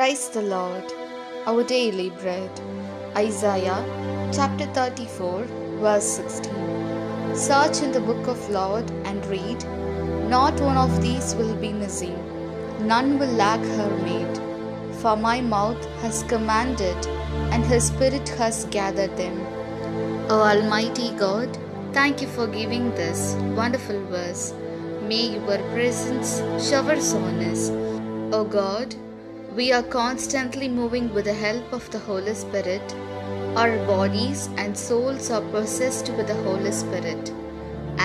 Praise the Lord. Our daily bread. Isaiah chapter 34 verse 16. Search in the book of Lord and read. Not one of these will be missing. None will lack her mate. For my mouth has commanded and his spirit has gathered them. O Almighty God, thank you for giving this wonderful verse. May your presence showers on us. O God, we are constantly moving with the help of the Holy Spirit. Our bodies and souls are possessed with the Holy Spirit.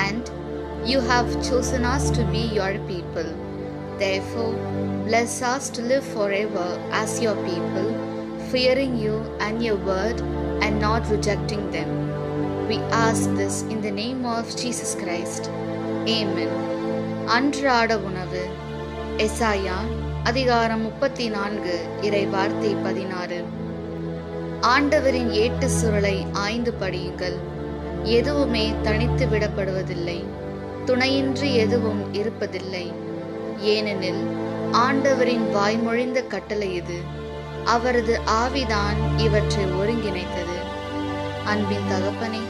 And you have chosen us to be your people. Therefore, bless us to live forever as your people, fearing you and your word and not rejecting them. We ask this in the name of Jesus Christ. Amen. அன்றாட உணவு. எசாயா அதிகாரம் 34 இறை வார்த்தை 16. ஆண்டவரின் ஏட்டு சுருளை ஆய்ந்து படியுங்கள். எதுவுமே தனித்து விடப்படுவதில்லை, துணையின்றி எதுவும் இருப்பதில்லை. ஏனெனில் ஆண்டவரின் வாய்மொழிந்த கட்டளை இது, அவரது ஆவிதான் இவற்றை ஒருங்கிணைத்தது. அன்பின் தகப்பனே,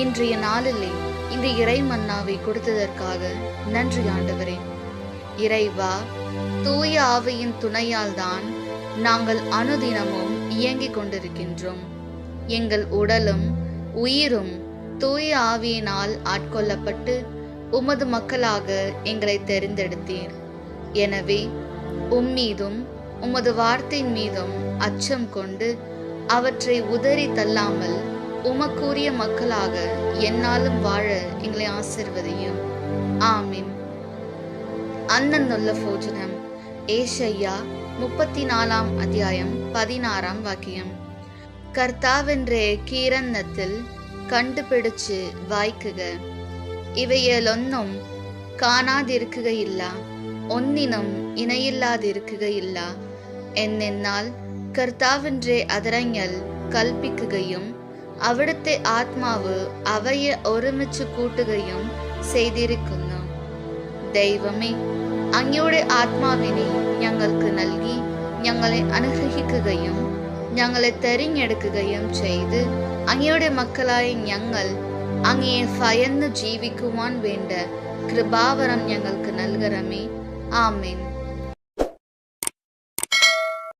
இன்றைய நாளிலே இந்த இறை மன்னாவை கொடுத்ததற்காக நன்றி ஆண்டவரே. இறைவா, தூய ஆவியின் துணையால் தான் நாங்கள் அனுதினமும் இயங்கிக் கொண்டிருக்கின்றோம். எங்கள் உடலும் உயிரும் தூய ஆவியினால் ஆட்கொள்ளப்பட்டு உமது மக்களாக எங்களை தெரிந்தெடுத்தீர். எனவே உம்மீதும் உமது வார்த்தையின் மீதும் அச்சம் கொண்டு அவற்றை உதறி தள்ளாமல் உமக்குரிய மக்களாக என்னாலும் வாழ எங்களை ஆசீர்வதியும். ஆமீன். അന്നുള്ള ഭോജനം. ഏശയ്യ 34 അധ്യായം 16 വാക്യം. കർത്താവിന്റെ കീരന്നത്തിൽ കണ്ടുപിടിച്ച് വായിക്കുക. ഇവയിലൊന്നും കാണാതിരിക്കുകയില്ല, ഒന്നിനും ഇണയില്ലാതിരിക്കുകയില്ല. എന്നാൽ കർത്താവിന്റെ അതരങ്ങൾ കൽപ്പിക്കുകയും അവിടുത്തെ ആത്മാവ് അവയെ ഒരുമിച്ച് കൂട്ടുകയും ചെയ്തിരിക്കുന്നു. ദൈവമേ, അങ്ങയുടെ ആത്മാവിനെ ഞങ്ങൾക്ക് നൽകി ഞങ്ങളെ അനുഗ്രഹിക്കുകയും ഞങ്ങളെ തെരഞ്ഞെടുക്കുകയും ചെയ്ത് അങ്ങയുടെ മക്കളായ ഞങ്ങൾ അങ്ങയെ ഭയന്ന് ജീവിക്കുവാൻ വേണ്ട കൃപാവരം ഞങ്ങൾക്ക് നൽകണമേ. ആമേൻ.